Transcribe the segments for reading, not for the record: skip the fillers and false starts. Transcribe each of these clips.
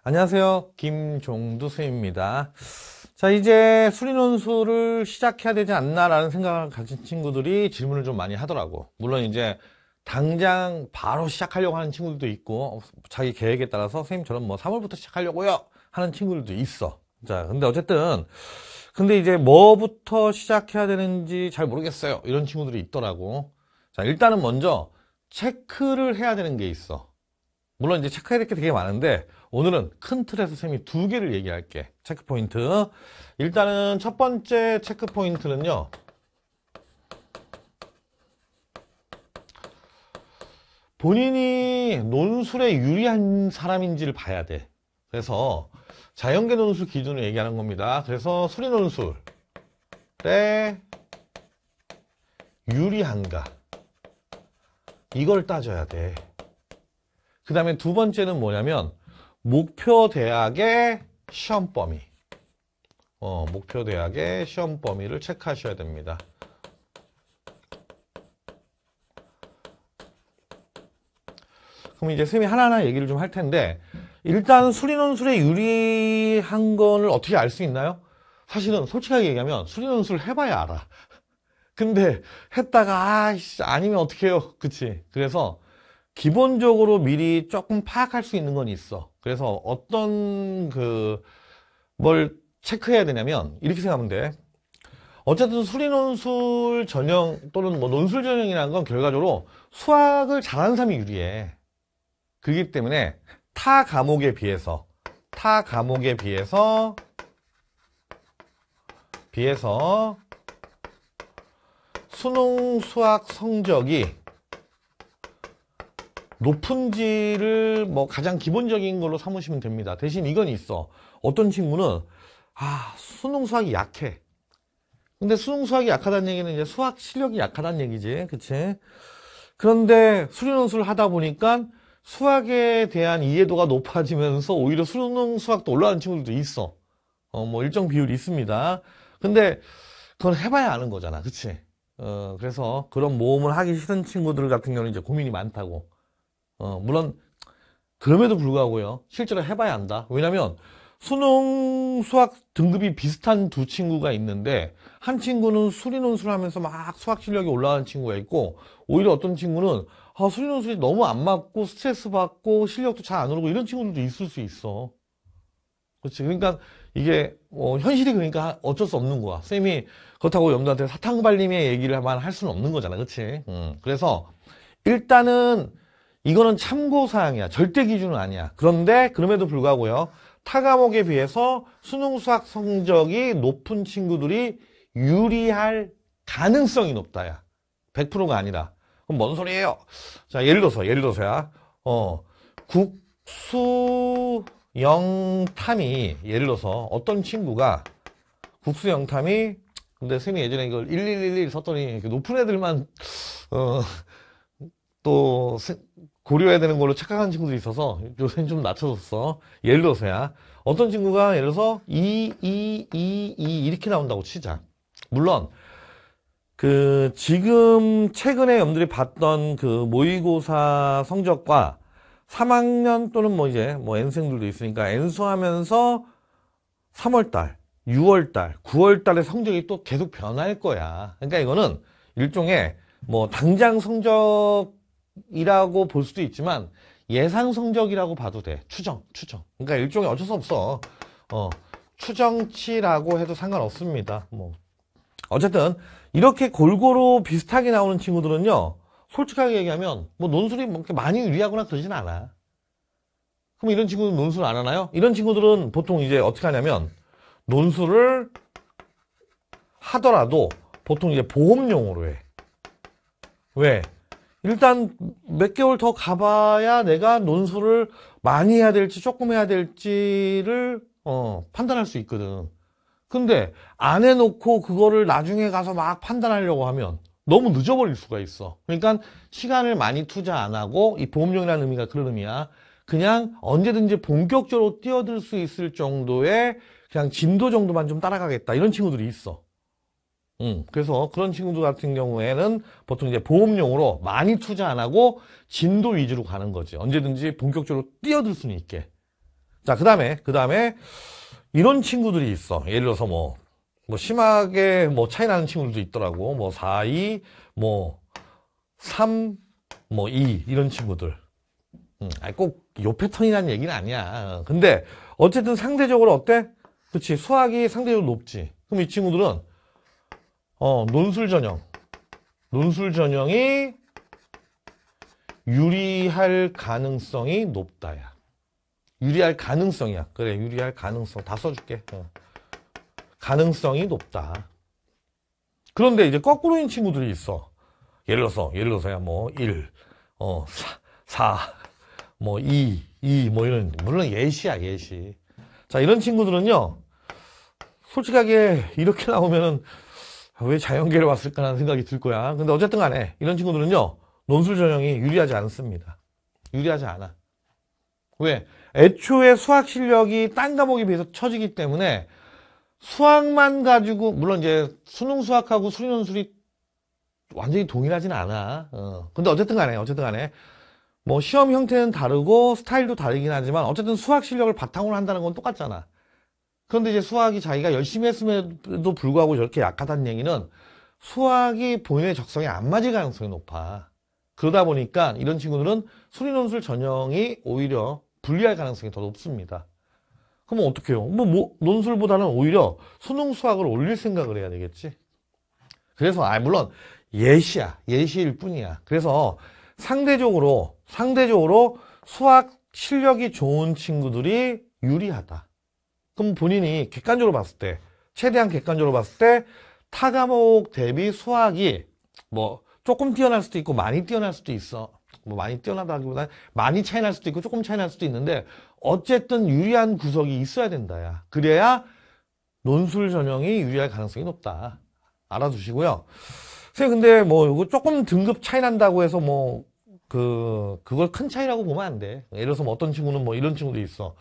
안녕하세요. 김종두 쌤입니다. 자, 이제 수리논술을 시작해야 되지 않나라는 생각을 가진 친구들이 질문을 좀 많이 하더라고. 물론 이제 당장 바로 시작하려고 하는 친구들도 있고, 자기 계획에 따라서 선생님 저는 뭐 3월부터 시작하려고요 하는 친구들도 있어. 자, 근데 어쨌든 근데 이제 뭐부터 시작해야 되는지 잘 모르겠어요. 이런 친구들이 있더라고. 자, 일단은 먼저 체크를 해야 되는 게 있어. 물론 이제 체크해야 될 게 되게 많은데 오늘은 큰 틀에서 쌤이 두 개를 얘기할게. 체크 포인트. 일단은 첫 번째 체크 포인트는요. 본인이 논술에 유리한 사람인지를 봐야 돼. 그래서 자연계 논술 기준으로 얘기하는 겁니다. 그래서 수리 논술에 유리한가 이걸 따져야 돼. 그 다음에 두 번째는 뭐냐면 목표 대학의 시험 범위. 목표 대학의 시험 범위를 체크하셔야 됩니다. 그럼 이제 쌤이 하나하나 얘기를 좀 할 텐데 일단 수리논술에 유리한 거를 어떻게 알 수 있나요? 사실은 솔직하게 얘기하면 수리논술 해봐야 알아. 근데 했다가 아니면 어떡해요. 그치? 그래서 기본적으로 미리 조금 파악할 수 있는 건 있어. 그래서 어떤 뭘 체크해야 되냐면 이렇게 생각하면 돼. 어쨌든 수리논술 전형 또는 뭐 논술 전형이라는 건 결과적으로 수학을 잘하는 사람이 유리해. 그렇기 때문에 타 과목에 비해서 수능 수학 성적이 높은지를 뭐 가장 기본적인 걸로 삼으시면 됩니다. 대신 이건 있어. 어떤 친구는 수능 수학이 약해. 근데 수능 수학이 약하다는 얘기는 이제 수학 실력이 약하다는 얘기지. 그치? 그런데 수리논술을 하다 보니까 수학에 대한 이해도가 높아지면서 오히려 수능 수학도 올라가는 친구들도 있어. 뭐 일정 비율이 있습니다. 근데 그건 해봐야 아는 거잖아. 그치? 그래서 그런 모험을 하기 싫은 친구들 같은 경우는 이제 고민이 많다고. 물론 그럼에도 불구하고요. 실제로 해봐야 한다. 왜냐면 수능 수학 등급이 비슷한 두 친구가 있는데 한 친구는 수리논술 하면서 막 수학 실력이 올라가는 친구가 있고 오히려 어떤 친구는 수리논술이 너무 안 맞고 스트레스 받고 실력도 잘 안 오르고 이런 친구들도 있을 수 있어. 그렇지. 그러니까 이게 현실이 그러니까 어쩔 수 없는 거야. 쌤이 그렇다고 여러분들한테 사탕발림의 얘기를만 할 수는 없는 거잖아. 그렇지? 그래서 일단은 이거는 참고사항이야. 절대 기준은 아니야. 그런데 그럼에도 불구하고요. 타 과목에 비해서 수능 수학 성적이 높은 친구들이 유리할 가능성이 높다야. 100%가 아니라. 그럼 뭔 소리예요? 자, 예를 들어서야. 국수 영탐이 예를 들어서 어떤 친구가 국수 영탐이 근데 쌤이 예전에 이걸 1111 썼더니 높은 애들만 또 고려해야 되는 걸로 착각하는 친구들이 있어서 요새는 좀 낮춰줬어. 예를 들어서야 어떤 친구가 예를 들어서 2 이렇게 나온다고 치자. 물론 지금 최근에 여러분들이 봤던 모의고사 성적과 3학년 또는 뭐 이제 N생들도 있으니까 N수하면서 3월달, 6월달, 9월달의 성적이 또 계속 변할 거야. 그러니까 이거는 일종의 당장 성적이라고 볼 수도 있지만 예상 성적이라고 봐도 돼. 추정. 그러니까 일종의 어쩔 수 없어. 추정치라고 해도 상관없습니다. 어쨌든 이렇게 골고루 비슷하게 나오는 친구들은요. 솔직하게 얘기하면 논술이 그렇게 많이 유리하거나 그러진 않아. 그럼 이런 친구들은 논술 안 하나요? 이런 친구들은 보통 이제 어떻게 하냐면 논술을 하더라도 보통 이제 보험용으로 해. 왜? 일단 몇 개월 더 가봐야 내가 논술을 많이 해야 될지 조금 해야 될지를 판단할 수 있거든. 근데 안 해놓고 그거를 나중에 가서 막 판단하려고 하면 너무 늦어버릴 수가 있어. 그러니까 시간을 많이 투자 안 하고 이 보험용이라는 의미가 그런 의미야. 그냥 언제든지 본격적으로 뛰어들 수 있을 정도의 그냥 진도 정도만 좀 따라가겠다. 이런 친구들이 있어. 그래서 그런 친구들 같은 경우에는 보통 이제 보험용으로 많이 투자 안 하고 진도 위주로 가는 거지. 언제든지 본격적으로 뛰어들 수는 있게. 자, 그 다음에 이런 친구들이 있어. 예를 들어서 뭐 심하게 차이 나는 친구들도 있더라고. 4, 2, 3, 2 이런 친구들. 꼭 요 패턴이라는 얘기는 아니야. 근데 어쨌든 상대적으로 어때? 그치, 수학이 상대적으로 높지. 그럼 이 친구들은 논술 전형이 유리할 가능성이 높다야. 유리할 가능성이야. 그래, 유리할 가능성 다 써줄게. 가능성이 높다. 그런데 이제 거꾸로인 친구들이 있어. 예를 들어서야 1, 4, 2, 이런, 물론 예시야, 예시. 자, 이런 친구들은요, 솔직하게 이렇게 나오면은 왜 자연계를 왔을까라는 생각이 들 거야. 근데 어쨌든 간에 이런 친구들은요, 논술 전형이 유리하지 않습니다. 유리하지 않아. 왜? 애초에 수학 실력이 딴 과목에 비해서 처지기 때문에 수학만 가지고, 물론 이제 수능 수학하고 수리 논술이 완전히 동일하진 않아. 근데 어쨌든 간에 시험 형태는 다르고 스타일도 다르긴 하지만 어쨌든 수학 실력을 바탕으로 한다는 건 똑같잖아. 그런데 이제 수학이 자기가 열심히 했음에도 불구하고 저렇게 약하다는 얘기는 수학이 본인의 적성에 안 맞을 가능성이 높아. 그러다 보니까 이런 친구들은 수리 논술 전형이 오히려 불리할 가능성이 더 높습니다. 그러면 어떻게 해요? 논술보다는 오히려 수능 수학을 올릴 생각을 해야 되겠지. 그래서 물론 예시야. 예시일 뿐이야. 그래서 상대적으로 수학 실력이 좋은 친구들이 유리하다. 그럼 본인이 최대한 객관적으로 봤을 때 타 과목 대비 수학이 조금 뛰어날 수도 있고 많이 뛰어날 수도 있어. 많이 뛰어나다기보다는 많이 차이 날 수도 있고 조금 차이 날 수도 있는데 어쨌든 유리한 구석이 있어야 된다. 야. 그래야 논술 전형이 유리할 가능성이 높다. 알아두시고요. 선생님, 근데 이거 조금 등급 차이 난다고 해서 그걸 큰 차이라고 보면 안 돼. 예를 들어서 어떤 친구는 이런 친구도 있어.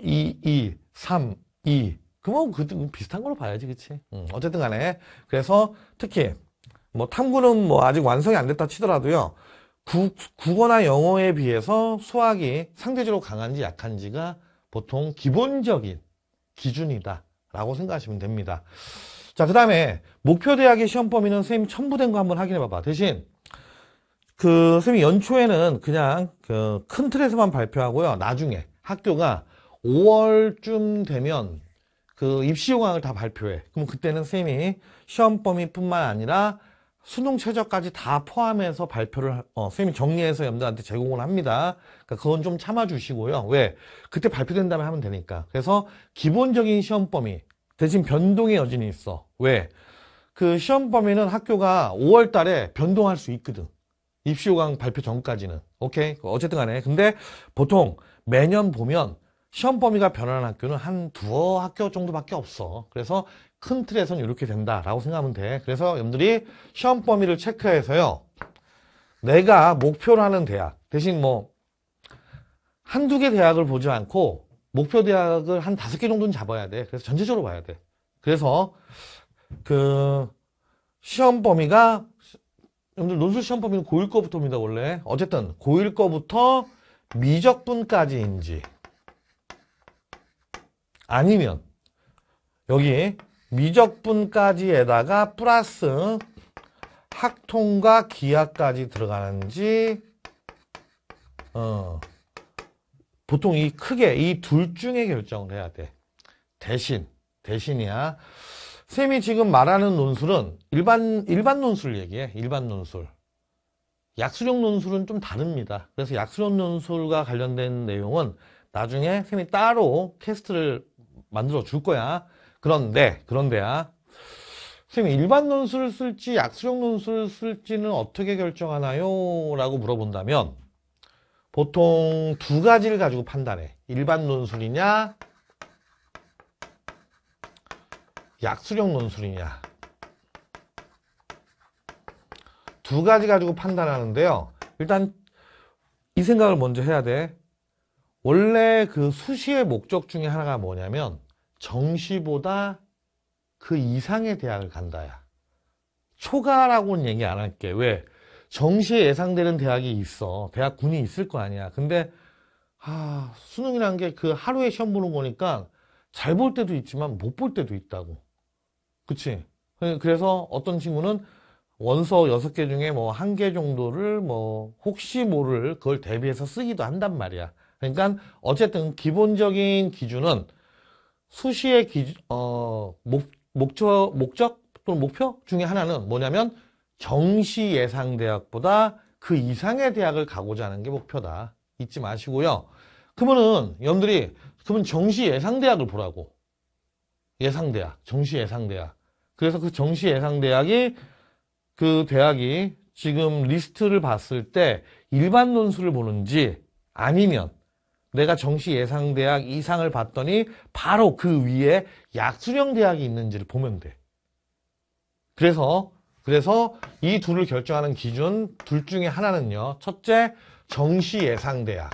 2, 3, 2. 그러면 비슷한 걸로 봐야지, 그치? 어쨌든 간에. 그래서 특히, 탐구는 아직 완성이 안 됐다 치더라도요. 국어나 영어에 비해서 수학이 상대적으로 강한지 약한지가 보통 기본적인 기준이다. 라고 생각하시면 됩니다. 자, 그 다음에 목표 대학의 시험 범위는 선생님이 첨부된 거 한번 확인해 봐봐. 대신 선생님이 연초에는 그냥 큰 틀에서만 발표하고요. 나중에 학교가 5월쯤 되면 입시 요강을 다 발표해. 그럼 그때는 선생님이 시험 범위뿐만 아니라 수능 최저까지 다 포함해서 발표를 선생님이 정리해서 여러분들한테 제공을 합니다. 그러니까 그건 좀 참아 주시고요. 왜? 그때 발표된 다음에 하면 되니까. 그래서 기본적인 시험 범위 대신 변동의 여진이 있어. 왜? 시험 범위는 학교가 5월 달에 변동할 수 있거든. 입시 요강 발표 전까지는. 오케이? 어쨌든 간에. 근데 보통 매년 보면 시험 범위가 변하는 학교는 한 두어 학교 정도밖에 없어. 그래서 큰 틀에서는 이렇게 된다라고 생각하면 돼. 그래서 여러분들이 시험 범위를 체크해서요. 내가 목표로 하는 대학 대신 한두 개 대학을 보지 않고 목표 대학을 한 5개 정도는 잡아야 돼. 그래서 전체적으로 봐야 돼. 그래서 시험 범위가 여러분들 논술 시험 범위는 고1 거부터입니다. 원래. 어쨌든 고1 거부터 미적분까지인지 아니면 여기 미적분까지에다가 플러스 학통과 기하까지 들어가는지 보통 이 둘 중에 결정을 해야 돼. 대신이야. 쌤이 지금 말하는 논술은 일반 논술 얘기해. 일반 논술. 약수령 논술은 좀 다릅니다. 그래서 약수령 논술과 관련된 내용은 나중에 쌤이 따로 캐스트를 만들어 줄 거야. 그런데야. 쌤이 일반 논술을 쓸지 약수령 논술을 쓸지는 어떻게 결정하나요? 라고 물어본다면 보통 두 가지를 가지고 판단해. 일반 논술이냐 약수령 논술이냐. 두 가지 가지고 판단하는데요. 일단 이 생각을 먼저 해야 돼. 원래 수시의 목적 중에 하나가 뭐냐면 정시보다 그 이상의 대학을 간다야. 초과라고는 얘기 안 할게. 왜? 정시에 예상되는 대학이 있어. 대학군이 있을 거 아니야. 근데 수능이라는 게 그 하루에 시험 보는 거니까 잘 볼 때도 있지만 못 볼 때도 있다고. 그치? 그래서 어떤 친구는 원서 6개 중에 뭐 1개 정도를 뭐 혹시 모를 그걸 대비해서 쓰기도 한단 말이야. 그러니까 어쨌든 기본적인 기준은 수시의 목적 또는 목표 중에 하나는 뭐냐면 정시 예상 대학보다 그 이상의 대학을 가고자 하는 게 목표다. 잊지 마시고요. 그러면은 여러분들이 그러면 정시 예상 대학을 보라고. 예상 대학, 정시 예상 대학. 그래서 그 정시 예상 대학이 그 대학이 지금 리스트를 봤을 때 일반 논술을 보는지 아니면 내가 정시 예상 대학 이상을 봤더니 바로 그 위에 약수령 대학이 있는지를 보면 돼. 그래서 이 둘을 결정하는 기준 둘 중에 하나는요. 첫째, 정시 예상 대학.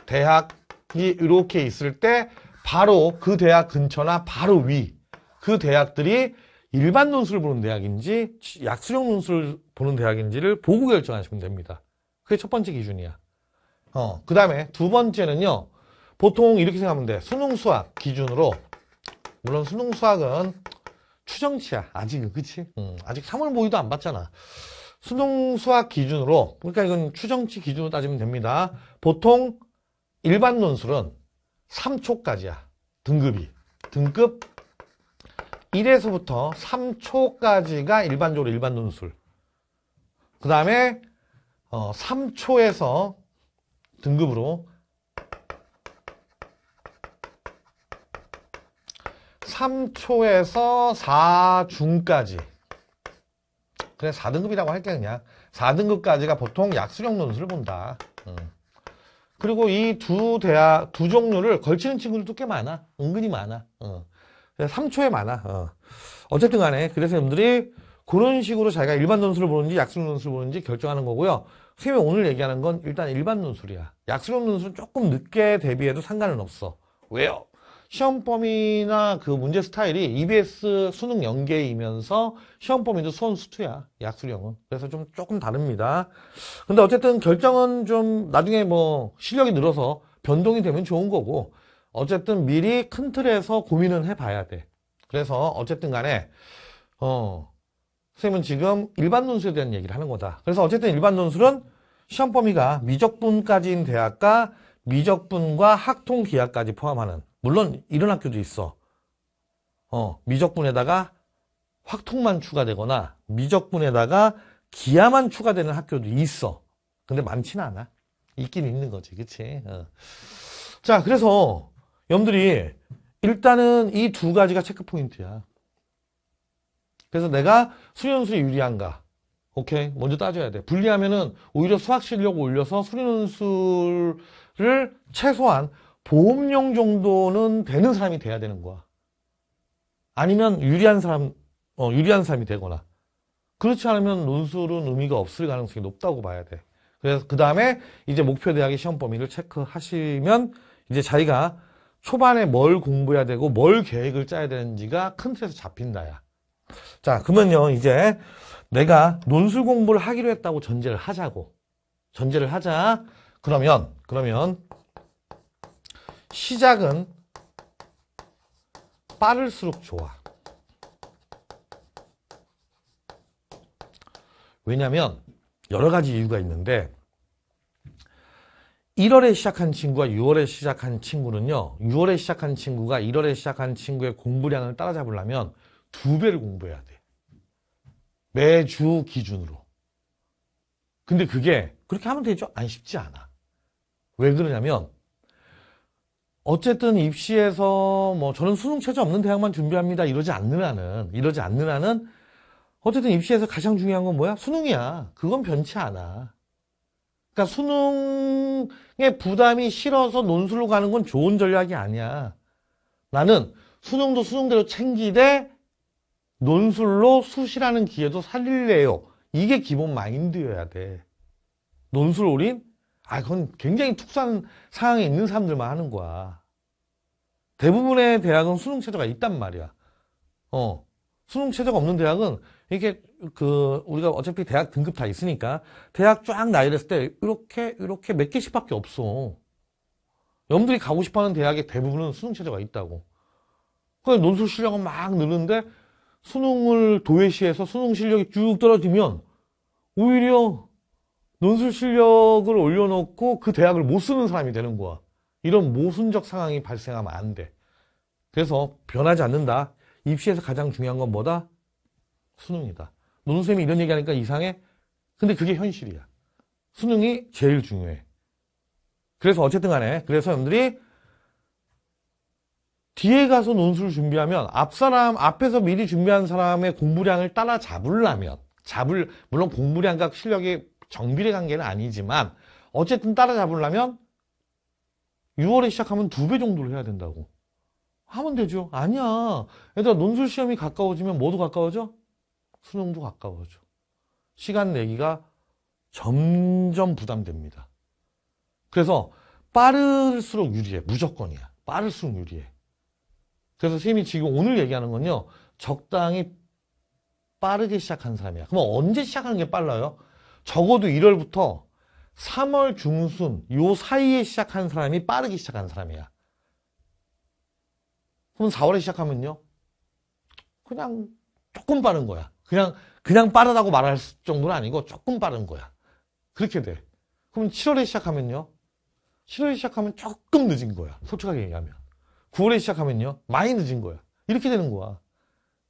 대학이 이렇게 있을 때 바로 그 대학 근처나 바로 위 그 대학들이 일반 논술을 보는 대학인지 약수령 논술을 보는 대학인지를 보고 결정하시면 됩니다. 그게 첫 번째 기준이야. 그 다음에 두 번째는요. 보통 이렇게 생각하면 돼. 수능 수학 기준으로 물론 수능 수학은 추정치야. 아직은 그치? 아직 3월 모의도 안 봤잖아. 수능 수학 기준으로 그러니까 이건 추정치 기준으로 따지면 됩니다. 보통 일반 논술은 3초까지야. 등급 1에서부터 3초까지가 일반적으로 일반 논술. 그 다음에 3초에서 등급으로 3초에서 4중까지. 그래 4등급이라고 할게 그냥. 4등급까지가 보통 약수령 논술을 본다. 그리고 이 두 종류를 걸치는 친구들도 꽤 많아. 은근히 많아. 3초에 많아. 어쨌든 간에 그래서 여러분들이 그런 식으로 자기가 일반 논술을 보는지 약수령 논술을 보는지 결정하는 거고요. 선생님이 오늘 얘기하는 건 일단 일반 논술이야. 약수령 논술은 조금 늦게 대비해도 상관은 없어. 왜요? 시험 범위나 그 문제 스타일이 EBS 수능 연계이면서 시험 범위도 수원 수투야. 약수령은. 그래서 좀 조금 다릅니다. 근데 어쨌든 결정은 좀 나중에 뭐 실력이 늘어서 변동이 되면 좋은 거고 어쨌든 미리 큰 틀에서 고민은 해봐야 돼. 그래서 어쨌든 간에 선생님은 지금 일반 논술에 대한 얘기를 하는 거다. 그래서 어쨌든 일반 논술은 시험 범위가 미적분까지인 대학과 미적분과 학통기하까지 포함하는 물론 이런 학교도 있어. 미적분에다가 확통만 추가되거나 미적분에다가 기하만 추가되는 학교도 있어. 근데 많지는 않아. 있긴 있는 거지. 그치? 자, 그래서 여러분들이 일단은 이 두 가지가 체크 포인트야. 그래서 내가 수련논술이 유리한가? 오케이. 먼저 따져야 돼. 불리하면은 오히려 수학 실력 올려서 수련논술을 최소한 보험용 정도는 되는 사람이 돼야 되는 거야. 아니면 유리한 사람이 되거나. 그렇지 않으면 논술은 의미가 없을 가능성이 높다고 봐야 돼. 그래서 그 다음에 이제 목표 대학의 시험 범위를 체크하시면 이제 자기가 초반에 뭘 공부해야 되고 뭘 계획을 짜야 되는지가 큰 틀에서 잡힌다야. 자, 그러면요, 이제 내가 논술 공부를 하기로 했다고 전제를 하자고. 전제를 하자. 그러면 시작은 빠를수록 좋아. 왜냐면 여러 가지 이유가 있는데 1월에 시작한 친구와 6월에 시작한 친구는요. 6월에 시작한 친구가 1월에 시작한 친구의 공부량을 따라잡으려면 2배를 공부해야 돼. 매주 기준으로. 근데 그게 그렇게 하면 되죠? 안 쉽지 않아. 왜 그러냐면 어쨌든 입시에서 뭐 저는 수능 최저 없는 대학만 준비합니다. 이러지 않는 한은 어쨌든 입시에서 가장 중요한 건 뭐야? 수능이야. 그건 변치 않아. 그러니까 수능의 부담이 싫어서 논술로 가는 건 좋은 전략이 아니야. 나는 수능도 수능대로 챙기되 논술로 수시라는 기회도 살릴래요. 이게 기본 마인드여야 돼. 논술 올인? 그건 굉장히 특수한 상황에 있는 사람들만 하는 거야. 대부분의 대학은 수능 최저가 있단 말이야. 수능 최저가 없는 대학은 이게 우리가 어차피 대학 등급 다 있으니까 대학 쫙 나열했을 때 이렇게 몇 개씩밖에 없어. 여러분들이 가고 싶어하는 대학의 대부분은 수능 최저가 있다고. 그래서 논술 실력은 막 느는데 수능을 도외시해서 수능 실력이 쭉 떨어지면 오히려 논술 실력을 올려놓고 그 대학을 못 쓰는 사람이 되는 거야. 이런 모순적 상황이 발생하면 안 돼. 그래서 변하지 않는다. 입시에서 가장 중요한 건 뭐다? 수능이다. 논술쌤이 이런 얘기하니까 이상해? 근데 그게 현실이야. 수능이 제일 중요해. 그래서 어쨌든 간에 그래서 여러분들이 뒤에 가서 논술을 준비하면 앞에서 미리 준비한 사람의 공부량을 따라잡으려면 물론 공부량과 실력이 정비례 관계는 아니지만 어쨌든 따라잡으려면 6월에 시작하면 2배 정도를 해야 된다고. 하면 되죠. 아니야. 얘들아 논술 시험이 가까워지면 뭐도 가까워져? 수능도 가까워져. 시간 내기가 점점 부담됩니다. 그래서 빠를수록 유리해. 무조건이야. 빠를수록 유리해. 그래서 선생님이 지금 오늘 얘기하는 건요. 적당히 빠르게 시작한 사람이야. 그럼 언제 시작하는 게 빨라요? 적어도 1월부터 3월 중순 요 사이에 시작한 사람이 빠르게 시작한 사람이야. 그럼 4월에 시작하면요. 그냥 조금 빠른 거야. 그냥 빠르다고 말할 정도는 아니고 조금 빠른 거야. 그렇게 돼. 그럼 7월에 시작하면요. 7월에 시작하면 조금 늦은 거야. 솔직하게 얘기하면. 9월에 시작하면요. 많이 늦은 거야. 이렇게 되는 거야.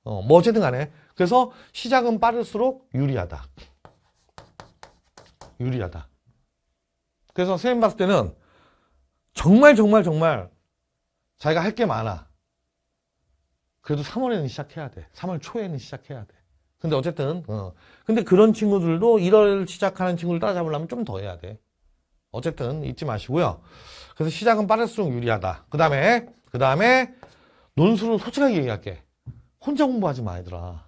뭐 어쨌든 간에. 그래서 시작은 빠를수록 유리하다. 유리하다. 그래서 선생님 봤을 때는 정말 자기가 할 게 많아. 그래도 3월에는 시작해야 돼. 3월 초에는 시작해야 돼. 근데 어쨌든 근데 그런 친구들도 1월 시작하는 친구를 따라잡으려면 좀 더 해야 돼. 어쨌든 잊지 마시고요. 그래서 시작은 빠를수록 유리하다. 그 다음에 논술은 솔직하게 얘기할게. 혼자 공부하지 마, 얘들아.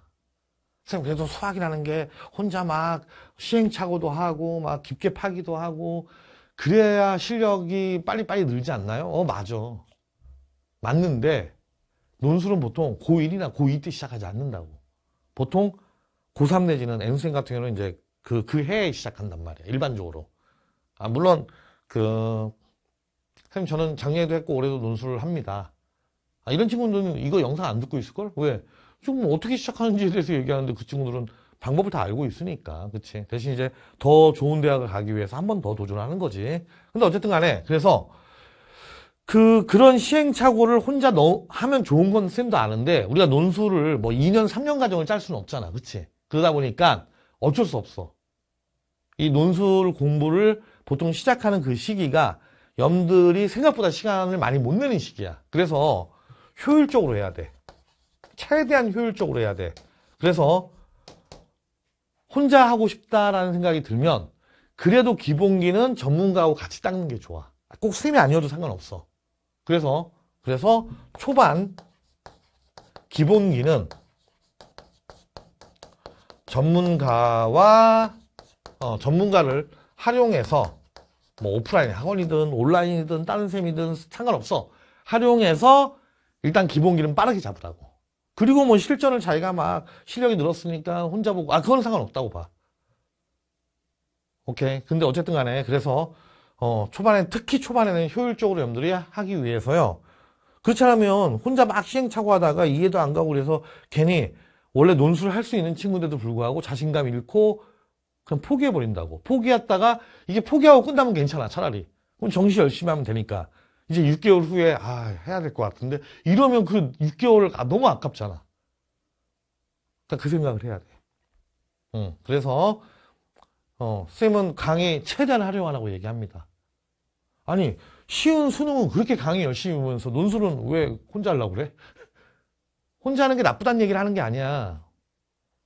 선생님, 그래도 수학이라는 게 혼자 막 시행착오도 하고 막 깊게 파기도 하고 그래야 실력이 빨리빨리 늘지 않나요? 맞아. 맞는데 논술은 보통 고1이나 고2 때 시작하지 않는다고. 보통 고3 내지는 N수생 같은 경우는 이제 그 해에 시작한단 말이야. 일반적으로. 물론 선생님 저는 작년에도 했고 올해도 논술을 합니다. 이런 친구들은 이거 영상 안 듣고 있을걸? 왜? 지금 어떻게 시작하는지에 대해서 얘기하는데 그 친구들은 방법을 다 알고 있으니까. 그치? 대신 이제 더 좋은 대학을 가기 위해서 한 번 더 도전하는 거지. 근데 어쨌든 간에 그래서 그런 시행착오를 혼자 하면 좋은 건 쌤도 아는데 우리가 논술을 뭐 2년, 3년 과정을 짤 수는 없잖아. 그치? 그러다 보니까 어쩔 수 없어. 이 논술 공부를 보통 시작하는 그 시기가 여러분들이 생각보다 시간을 많이 못 내는 시기야. 그래서 효율적으로 해야 돼. 최대한 효율적으로 해야 돼. 그래서 혼자 하고 싶다라는 생각이 들면 그래도 기본기는 전문가하고 같이 닦는 게 좋아. 꼭 쌤이 아니어도 상관없어. 그래서 초반 기본기는 전문가를 활용해서 뭐 오프라인 학원이든 온라인이든 다른 쌤이든 상관없어. 활용해서 일단 기본기는 빠르게 잡으라고. 그리고 뭐 실전을 자기가 막 실력이 늘었으니까 혼자 보고 그건 상관없다고 봐. 오케이. 근데 어쨌든 간에 그래서 특히 초반에는 효율적으로 여러분들이 하기 위해서요. 그렇지 않으면 혼자 막 시행착오 하다가 이해도 안 가고 그래서 괜히 원래 논술을 할 수 있는 친구인데도 불구하고 자신감 잃고 그냥 포기해버린다고. 포기했다가 이게 포기하고 끝나면 괜찮아, 차라리. 그럼 정시 열심히 하면 되니까. 이제 6개월 후에 해야 될 것 같은데 이러면 그 6개월 너무 아깝잖아. 그러니까 그 생각을 해야 돼. 그래서 쌤은 강의 최대한 활용하라고 얘기합니다. 아니 쉬운 수능은 그렇게 강의 열심히 보면서 논술은 왜 혼자 하려고 그래? 혼자 하는 게 나쁘다는 얘기를 하는 게 아니야.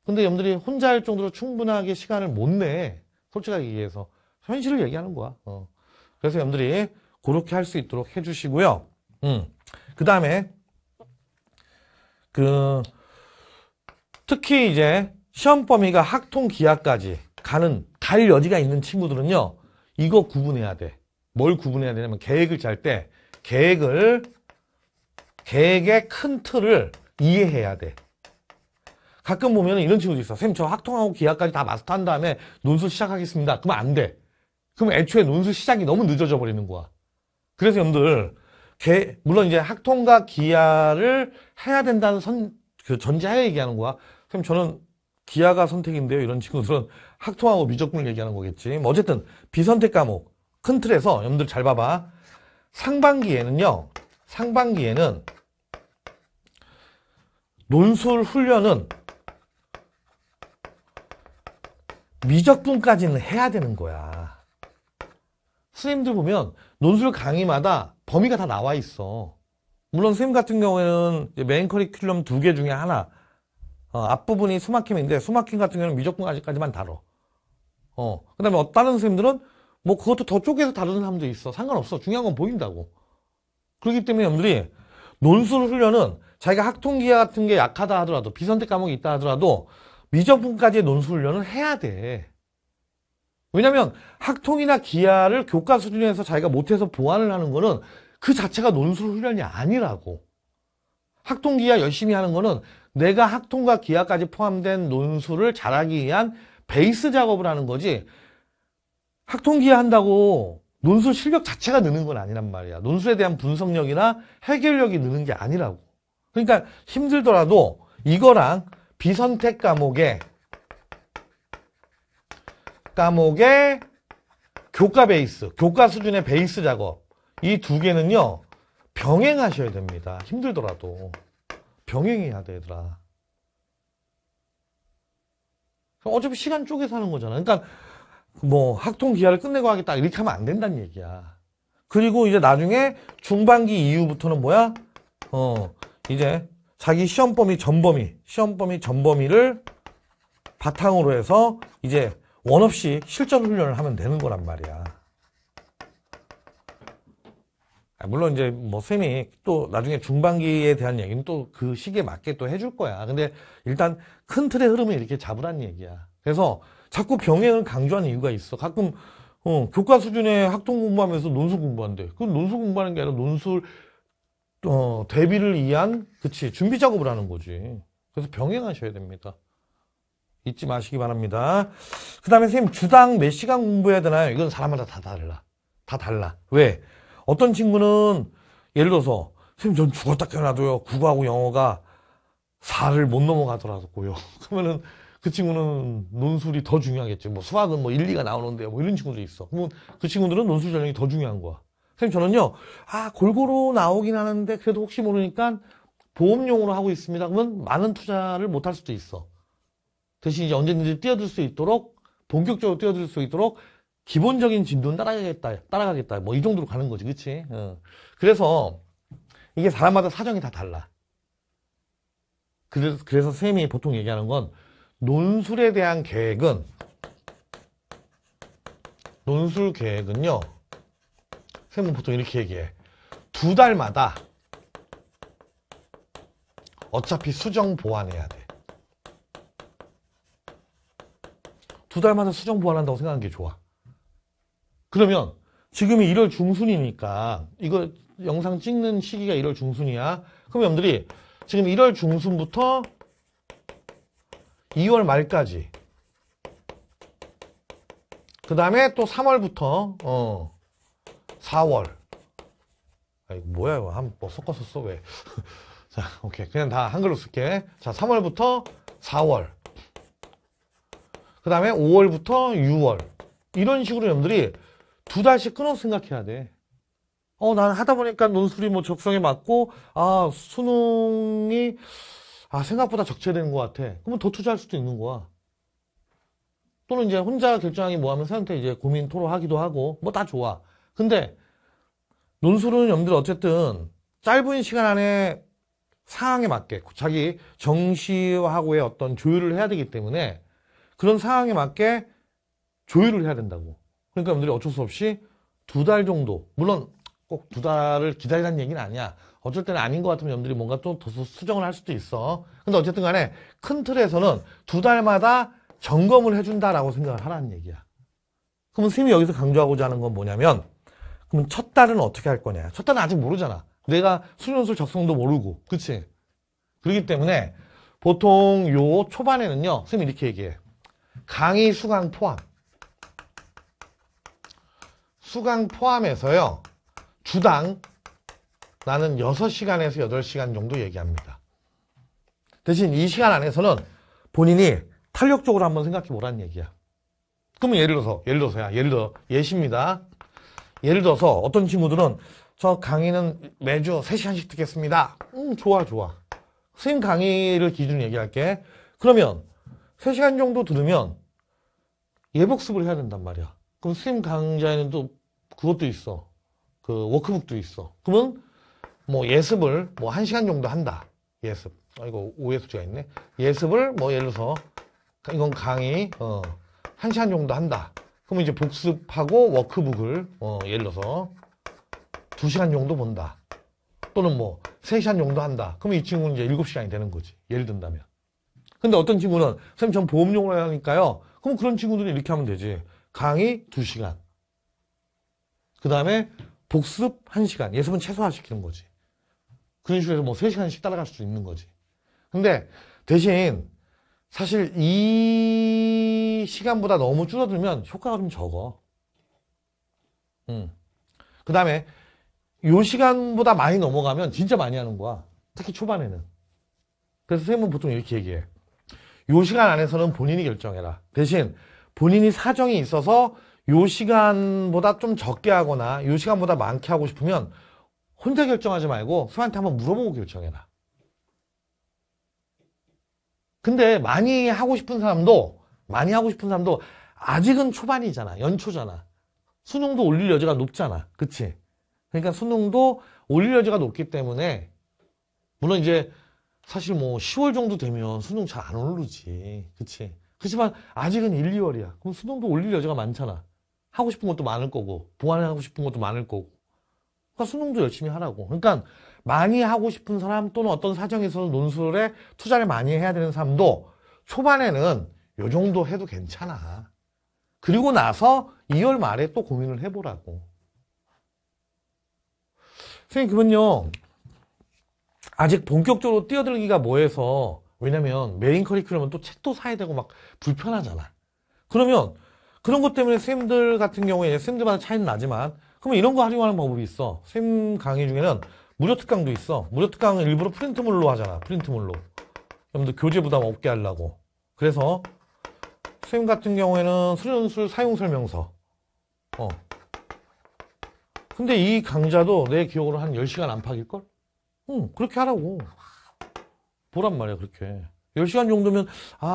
근데 여러분들이 혼자 할 정도로 충분하게 시간을 못 내. 솔직하게 얘기해서 현실을 얘기하는 거야. 그래서 여러분들이 그렇게 할 수 있도록 해주시고요. 그 다음에 특히 이제 시험 범위가 학통 기하까지 갈 여지가 있는 친구들은요. 이거 구분해야 돼. 뭘 구분해야 되냐면 계획을 짤 때 계획의 큰 틀을 이해해야 돼. 가끔 보면 이런 친구도 있어. 선생님, 저 학통하고 기하까지 다 마스터한 다음에 논술 시작하겠습니다. 그러면 안 돼. 그럼 애초에 논술 시작이 너무 늦어져 버리는 거야. 그래서 여러분들, 물론 이제 학통과 기하를 해야 된다는 그 전제하에 얘기하는 거야. 선생님, 저는 기하가 선택인데요. 이런 친구들은 학통하고 미적분을 얘기하는 거겠지. 뭐 어쨌든, 비선택 과목. 큰 틀에서, 여러분들 잘 봐봐. 상반기에는 논술 훈련은 미적분까지는 해야 되는 거야. 선생님들 보면 논술 강의마다 범위가 다 나와 있어. 물론 선생님 같은 경우에는 메인 커리큘럼 2개 중에 하나, 앞부분이 수막힘인데 수막힘 같은 경우는 미적분까지만 다뤄. 그 다음에 다른 선생님들은 뭐 그것도 더 쪼개서 다루는 사람도 있어. 상관없어. 중요한 건 보인다고. 그렇기 때문에 여러분들이 논술 훈련은 자기가 학통기하 같은 게 약하다 하더라도, 비선택 과목이 있다 하더라도 미적분까지의 논술 훈련을 해야 돼. 왜냐면 학통이나 기하를 교과 수준에서 자기가 못해서 보완을 하는 거는 그 자체가 논술 훈련이 아니라고. 학통기하 열심히 하는 거는 내가 학통과 기하까지 포함된 논술을 잘하기 위한 베이스 작업을 하는 거지, 학통기하 한다고 논술 실력 자체가 느는 건 아니란 말이야. 논술에 대한 분석력이나 해결력이 느는 게 아니라고. 그러니까 힘들더라도 이거랑 비선택 과목의 교과 베이스, 교과 수준의 베이스 작업, 이 두 개는요 병행하셔야 됩니다. 힘들더라도 병행해야 돼, 얘들아. 어차피 시간 쪼개서 하는 거잖아. 그러니까 뭐 학통 기하를 끝내고 하겠다 이렇게 하면 안 된다는 얘기야. 그리고 이제 나중에 중반기 이후부터는 뭐야? 이제 자기 시험 범위 전범위를 바탕으로 해서 이제 원 없이 실전 훈련을 하면 되는 거란 말이야. 물론 이제 뭐 쌤이 또 나중에 중반기에 대한 얘기는 또 그 시기에 맞게 또 해줄 거야. 근데 일단 큰 틀의 흐름을 이렇게 잡으란 얘기야. 그래서 자꾸 병행을 강조하는 이유가 있어. 가끔 교과 수준의 학통 공부하면서 논술 공부한대. 그 논술 공부하는 게 아니라 논술 대비를 위한 준비 작업을 하는 거지. 그래서 병행하셔야 됩니다. 잊지 마시기 바랍니다. 그 다음에 선생님, 주당 몇 시간 공부해야 되나요? 이건 사람마다 다 달라. 왜? 어떤 친구는 예를 들어서 선생님, 전 죽었다 깨어나도요 국어하고 영어가 4를 못 넘어가더라고요. 그러면은 그 친구는 논술이 더 중요하겠지. 뭐 수학은 뭐 1, 2가 나오는데 뭐 이런 친구도 있어. 그러면 그 친구들은 논술 전형이 더 중요한 거야. 선생님, 저는요 골고루 나오긴 하는데 그래도 혹시 모르니까 보험용으로 하고 있습니다. 그러면 많은 투자를 못 할 수도 있어. 대신 이제 언제든지 뛰어들 수 있도록, 본격적으로 뛰어들 수 있도록 기본적인 진도는 따라가겠다. 뭐 이 정도로 가는 거지, 그치? 그래서 이게 사람마다 사정이 다 달라. 그래서 선생님이 보통 얘기하는 건 논술 계획은요, 선생님은 보통 이렇게 얘기해. 2달마다 어차피 수정 보완해야 돼. 2달마다 수정 보완한다고 생각하는 게 좋아. 그러면 지금이 1월 중순이니까 이거 영상 찍는 시기가 1월 중순이야. 그럼 여러분들이 지금 1월 중순부터 2월 말까지, 그 다음에 또 3월부터 4월. 이거 뭐야 이거 뭐 섞어서 써 왜? 자, 오케이, 그냥 다 한글로 쓸게. 자, 3월부터 4월, 그 다음에 5월부터 6월, 이런 식으로 여러분들이 2달씩 끊어서 생각해야 돼. 난 하다 보니까 논술이 뭐 적성에 맞고, 수능이, 생각보다 적체되는 것 같아. 그러면 더 투자할 수도 있는 거야. 또는 이제 혼자 결정하기 뭐하면 선생님한테 이제 고민 토로하기도 하고, 뭐 다 좋아. 근데, 논술은 여러분들 어쨌든 짧은 시간 안에 상황에 맞게, 자기 정시하고의 어떤 조율을 해야 되기 때문에, 그런 상황에 맞게 조율을 해야 된다고. 그러니까 여러분들이 어쩔 수 없이 2달 정도, 물론 꼭 2달을 기다리라는 얘기는 아니야. 어쩔 때는 아닌 것 같으면 여러분들이 뭔가 또 더 수정을 할 수도 있어. 근데 어쨌든 간에 큰 틀에서는 2달마다 점검을 해준다라고 생각을 하라는 얘기야. 그러면 선생님이 여기서 강조하고자 하는 건 뭐냐면, 그러면 첫 달은 어떻게 할 거냐. 첫 달은 아직 모르잖아. 내가 수련술 적성도 모르고, 그치? 그렇기 때문에 보통 요 초반에는요, 선생님이 이렇게 얘기해. 강의 수강 포함. 수강 포함해서요, 주당 나는 6시간에서 8시간 정도 얘기합니다. 대신 이 시간 안에서는 본인이 탄력적으로 한번 생각해 보라는 얘기야. 그러면 예를 들어 예시입니다. 예를 들어서 어떤 친구들은 저 강의는 매주 3시간씩 듣겠습니다. 좋아. 선생님 강의를 기준으로 얘기할게. 그러면 3시간 정도 들으면 예복습을 해야 된단 말이야. 그럼 선생님 강좌에는 또 그것도 있어. 그 워크북도 있어. 그러면 뭐 예습을 뭐 1시간 정도 한다. 예습. 이거 오해수지가 있네. 예습을 뭐 예를 들어서 이건 강의 1시간 정도 한다. 그러면 이제 복습하고 워크북을 예를 들어서 2시간 정도 본다. 또는 뭐 3시간 정도 한다. 그러면 이 친구는 이제 7시간이 되는 거지. 예를 든다면. 근데 어떤 친구는 선생님 전 보험용으로 하니까요. 그럼 그런 친구들은 이렇게 하면 되지. 강의 2시간. 그 다음에 복습 1시간. 예습은 최소화시키는 거지. 그런 식으로 해서 뭐 3시간씩 따라갈 수 있는 거지. 근데 대신 사실 이 시간보다 너무 줄어들면 효과가 좀 적어. 그 다음에 요 시간보다 많이 넘어가면 진짜 많이 하는 거야. 특히 초반에는. 그래서 선생님은 보통 이렇게 얘기해. 요 시간 안에서는 본인이 결정해라. 대신 본인이 사정이 있어서 요 시간보다 좀 적게 하거나 요 시간보다 많게 하고 싶으면 혼자 결정하지 말고 선생님한테 한번 물어보고 결정해라. 근데 많이 하고 싶은 사람도 아직은 초반이잖아. 연초잖아. 수능도 올릴 여지가 높잖아. 그치? 그러니까 수능도 올릴 여지가 높기 때문에 물론 이제 사실 뭐 10월 정도 되면 수능 잘 안 오르지. 그치? 그렇지만 아직은 1, 2월이야. 그럼 수능도 올릴 여지가 많잖아. 하고 싶은 것도 많을 거고 보완하고 싶은 것도 많을 거고. 그러니까 수능도 열심히 하라고. 그러니까 많이 하고 싶은 사람 또는 어떤 사정에 있어서 논술에 투자를 많이 해야 되는 사람도 초반에는 요 정도 해도 괜찮아. 그리고 나서 2월 말에 또 고민을 해보라고. 선생님 그러면요, 아직 본격적으로 뛰어들기가 뭐해서, 왜냐면 메인 커리큘럼은 또 책도 사야 되고 막 불편하잖아. 그러면 그런 것 때문에 쌤들 같은 경우에 쌤들마다 차이는 나지만 그러면 이런 거 활용하는 방법이 있어. 쌤 강의 중에는 무료 특강도 있어. 무료 특강은 일부러 프린트물로 하잖아. 프린트물로. 여러분들 교재 부담 없게 하려고. 그래서 쌤 같은 경우에는 수련술 사용 설명서. 근데 이 강좌도 내 기억으로 한 10시간 안팎일걸? 그렇게 하라고. 보란 말이야, 그렇게. 10시간 정도면,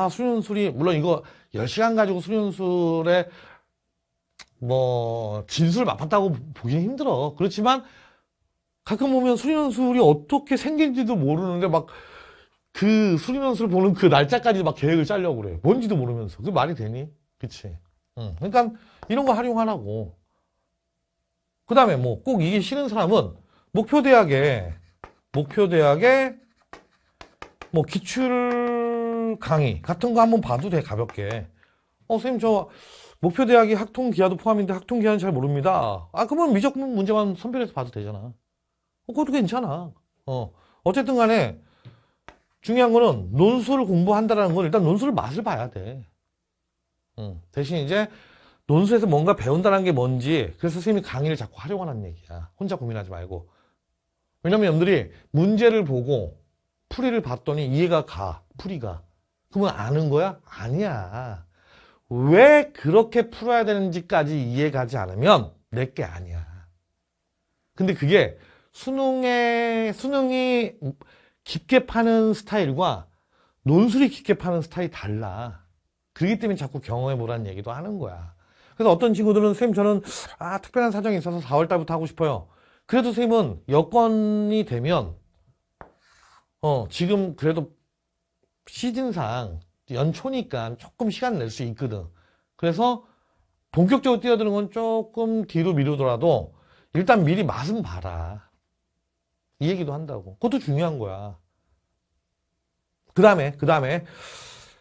수련술이, 물론 이거 10시간 가지고 수련술에 뭐, 진술 맛봤다고 보기는 힘들어. 그렇지만, 가끔 보면 수련술이 어떻게 생긴지도 모르는데 막, 그 수련술 보는 그 날짜까지 막 계획을 짜려고 그래. 뭔지도 모르면서. 그게 말이 되니? 그치? 그러니까, 이런 거 활용하라고. 그 다음에 뭐, 꼭 이게 싫은 사람은, 목표대학에, 뭐, 기출 강의 같은 거 한번 봐도 돼, 가볍게. 선생님, 저, 목표대학이 학통기하도 포함인데 학통기하는 잘 모릅니다. 그러면 미적분 문제만 선별해서 봐도 되잖아. 그것도 괜찮아. 어쨌든 간에, 중요한 거는 논술을 공부한다는 건 일단 논술을 맛을 봐야 돼. 대신 이제, 논술에서 뭔가 배운다는 게 뭔지, 그래서 선생님이 강의를 자꾸 활용하라는 얘기야. 혼자 고민하지 말고. 왜냐면 여러분들이 문제를 보고 풀이를 봤더니 이해가 가, 풀이가. 그러면 아는 거야? 아니야. 왜 그렇게 풀어야 되는지까지 이해가지 않으면 내게 아니야. 근데 그게 수능이 깊게 파는 스타일과 논술이 깊게 파는 스타일이 달라. 그렇기 때문에 자꾸 경험해보라는 얘기도 하는 거야. 그래서 어떤 친구들은 선생님 저는 특별한 사정이 있어서 4월 달부터 하고 싶어요. 그래도 선생님은 여건이 되면 지금 그래도 시즌상 연초니까 조금 시간 낼 수 있거든. 그래서 본격적으로 뛰어드는 건 조금 뒤로 미루더라도 일단 미리 맛은 봐라. 이 얘기도 한다고. 그것도 중요한 거야. 그 다음에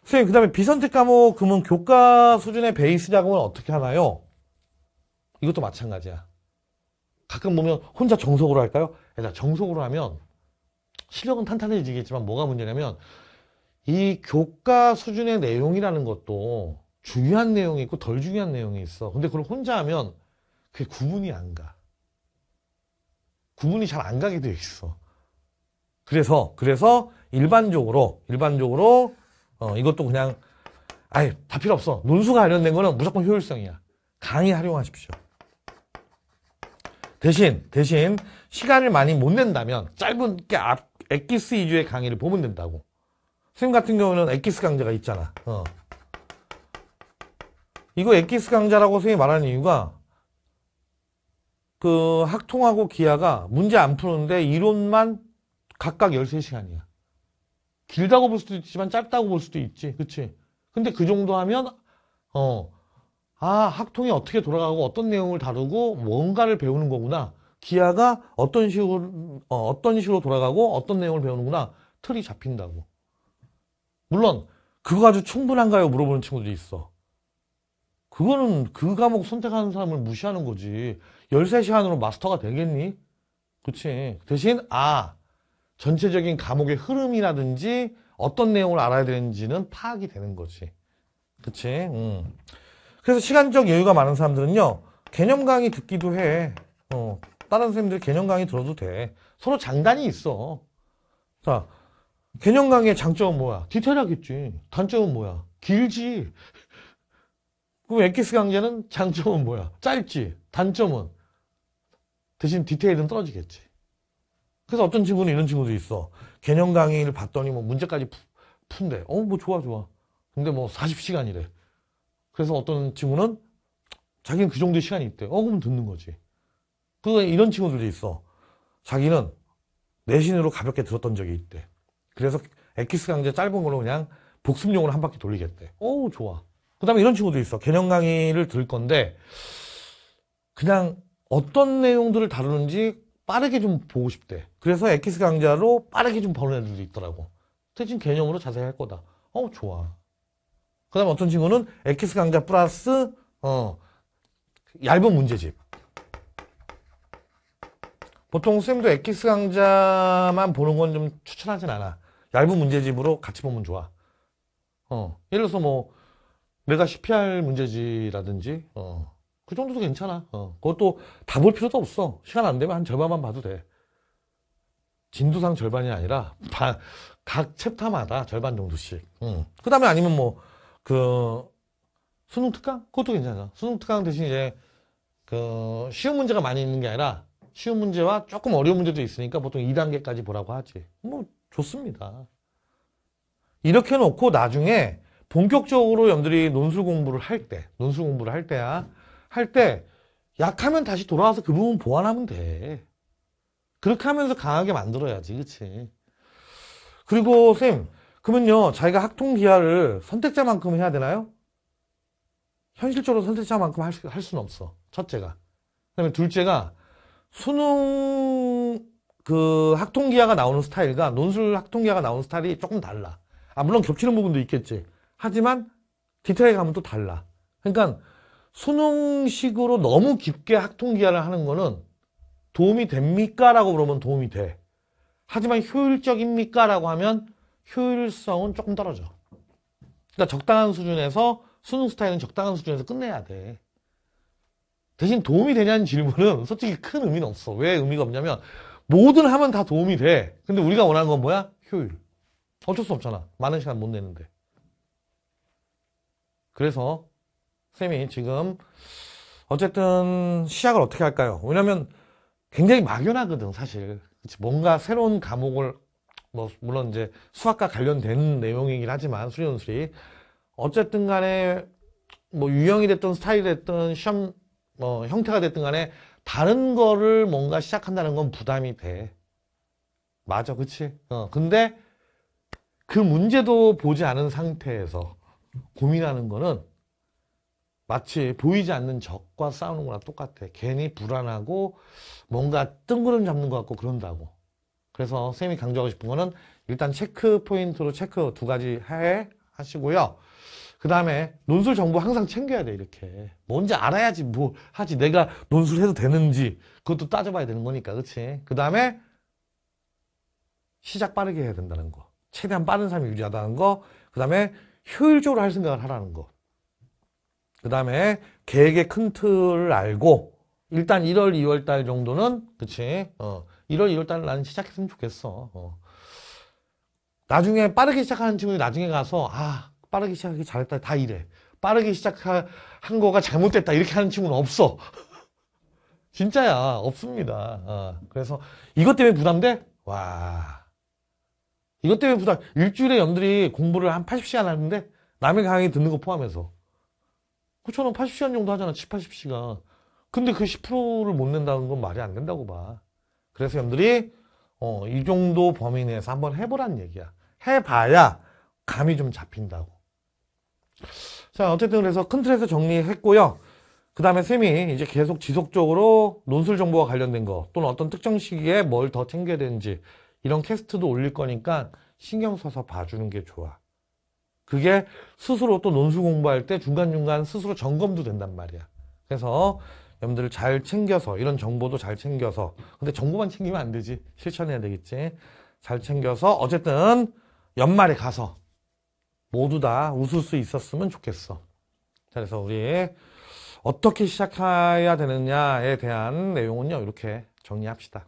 선생님, 그 다음에 비선택 과목 그러면 교과 수준의 베이스 작업은 어떻게 하나요? 이것도 마찬가지야. 가끔 보면 혼자 정석으로 할까요? 정석으로 하면 실력은 탄탄해지겠지만 뭐가 문제냐면 이 교과 수준의 내용이라는 것도 중요한 내용이 있고 덜 중요한 내용이 있어. 근데 그걸 혼자 하면 그게 구분이 안 가. 구분이 잘 안 가게 돼 있어. 그래서 일반적으로 이것도 그냥 아예 다 필요 없어. 논술과 관련된 거는 무조건 효율성이야. 강의 활용하십시오. 대신 시간을 많이 못 낸다면 짧게 엑기스 위주의 강의를 보면 된다고. 선생님 같은 경우는 엑기스 강좌가 있잖아. 이거 엑기스 강좌라고 선생님이 말하는 이유가 그 학통하고 기하가 문제 안 푸는데 이론만 각각 13시간이야. 길다고 볼 수도 있지만 짧다고 볼 수도 있지. 그치? 근데 그 정도 하면 학통이 어떻게 돌아가고 어떤 내용을 다루고 뭔가를 배우는 거구나. 기하가 어떤 식으로 돌아가고 어떤 내용을 배우는구나. 틀이 잡힌다고. 물론 그거 가지고 충분한가요? 물어보는 친구들이 있어. 그거는 그 과목 선택하는 사람을 무시하는 거지. 13시간으로 마스터가 되겠니? 그치? 대신 전체적인 과목의 흐름이라든지 어떤 내용을 알아야 되는지는 파악이 되는 거지. 그치? 그래서 시간적 여유가 많은 사람들은요, 개념 강의 듣기도 해. 다른 선생님들 개념 강의 들어도 돼. 서로 장단이 있어. 자, 개념 강의의 장점은 뭐야? 디테일하겠지. 단점은 뭐야? 길지. 그럼 엑기스 강좌는 장점은 뭐야? 짧지. 단점은 대신 디테일은 떨어지겠지. 그래서 어떤 친구는 이런 친구도 있어. 개념 강의를 봤더니 뭐 문제까지 푼대. 뭐 좋아. 근데 뭐 40시간이래. 그래서 어떤 친구는 자기는 그 정도의 시간이 있대. 그럼 듣는 거지. 이런 친구들도 있어. 자기는 내신으로 가볍게 들었던 적이 있대. 그래서 엑기스 강좌 짧은 걸로 그냥 복습용으로 한 바퀴 돌리겠대. 좋아. 그 다음에 이런 친구도 있어. 개념 강의를 들을 건데 그냥 어떤 내용들을 다루는지 빠르게 좀 보고 싶대. 그래서 엑기스 강좌로 빠르게 좀 보는 애들도 있더라고. 대신 개념으로 자세히 할 거다. 좋아. 그 다음에 어떤 친구는 엑기스 강좌 플러스 얇은 문제집. 보통 선생님도 엑기스 강좌만 보는 건 좀 추천하진 않아. 얇은 문제집으로 같이 보면 좋아. 예를 들어서 뭐 내가 CPR 문제지라든지 그 정도도 괜찮아. 그것도 다 볼 필요도 없어. 시간 안 되면 한 절반만 봐도 돼. 진도상 절반이 아니라 각 챕터마다 절반 정도씩. 그 다음에 아니면 뭐 수능 특강? 그것도 괜찮아. 수능 특강 대신 이제 쉬운 문제가 많이 있는 게 아니라 쉬운 문제와 조금 어려운 문제도 있으니까 보통 2단계까지 보라고 하지. 뭐 좋습니다. 이렇게 놓고 나중에 본격적으로 여러분들이 논술 공부를 할 때 약하면 다시 돌아와서 그 부분 보완하면 돼. 그렇게 하면서 강하게 만들어야지. 그치? 그리고 쌤, 그러면요 자기가 학통기하를 선택자만큼 해야 되나요? 현실적으로 선택자만큼 할 수는 없어. 첫째가. 그다음에 둘째가 수능 학통기하가 나오는 스타일과 논술 학통기하가 나오는 스타일이 조금 달라. 물론 겹치는 부분도 있겠지. 하지만 디테일에 가면 또 달라. 그러니까 수능식으로 너무 깊게 학통기하를 하는 거는 도움이 됩니까? 라고 물으면 도움이 돼. 하지만 효율적입니까? 라고 하면 효율성은 조금 떨어져. 그러니까 적당한 수준에서 수능 스타일은 적당한 수준에서 끝내야 돼. 대신 도움이 되냐는 질문은 솔직히 큰 의미는 없어. 왜 의미가 없냐면 뭐든 하면 다 도움이 돼. 근데 우리가 원하는 건 뭐야? 효율. 어쩔 수 없잖아. 많은 시간 못 내는데. 그래서 쌤이 지금 어쨌든 시작을 어떻게 할까요? 왜냐면 굉장히 막연하거든 사실. 뭔가 새로운 과목을 물론 이제 수학과 관련된 내용이긴 하지만 수리논술이 어쨌든 간에 유형이 됐든 스타일이 됐든 시험 형태가 됐든 간에 다른 거를 뭔가 시작한다는 건 부담이 돼. 맞아, 그치? 근데 그 문제도 보지 않은 상태에서 고민하는 거는 마치 보이지 않는 적과 싸우는 거랑 똑같아. 괜히 불안하고 뭔가 뜬구름 잡는 것 같고 그런다고. 그래서 쌤이 강조하고 싶은 거는 일단 체크 포인트로 체크 2가지 하시고요. 그 다음에 논술 정보 항상 챙겨야 돼. 이렇게 뭔지 알아야지 뭐 하지. 내가 논술 해도 되는지 그것도 따져봐야 되는 거니까. 그치? 그 다음에 시작 빠르게 해야 된다는 거. 최대한 빠른 삶을 유지하다는 거. 그 다음에 효율적으로 할 생각을 하라는 거. 그 다음에 계획의 큰 틀을 알고 일단 1월, 2월 달 정도는 그치? 1월, 2월 달 나는 시작했으면 좋겠어. 나중에 빠르게 시작하는 친구들이 나중에 가서 빠르게 시작하기 잘했다 다 이래. 빠르게 시작한 거가 잘못됐다 이렇게 하는 친구는 없어. 진짜야. 없습니다. 그래서 이것 때문에 부담돼? 와. 이것 때문에 부담. 일주일에 여러분들이 공부를 한 80시간 하는데 남의 강의 듣는 거 포함해서. 그처럼 80시간 정도 하잖아. 7, 80시간. 근데 그 10%를 못 낸다는 건 말이 안 된다고 봐. 그래서 여러분들이 이 정도 범위 내에서 한번 해보라는 얘기야. 해봐야 감이 좀 잡힌다고. 자, 어쨌든 그래서 큰 틀에서 정리했고요. 그 다음에 쌤이 이제 계속 지속적으로 논술 정보와 관련된 거 또는 어떤 특정 시기에 뭘 더 챙겨야 되는지 이런 캐스트도 올릴 거니까 신경 써서 봐주는 게 좋아. 그게 스스로 또 논술 공부할 때 중간중간 스스로 점검도 된단 말이야. 그래서 여러분들 잘 챙겨서 이런 정보도 잘 챙겨서 근데 정보만 챙기면 안 되지. 실천해야 되겠지. 잘 챙겨서 어쨌든 연말에 가서 모두 다 웃을 수 있었으면 좋겠어. 그래서 우리 어떻게 시작해야 되느냐에 대한 내용은요 이렇게 정리합시다.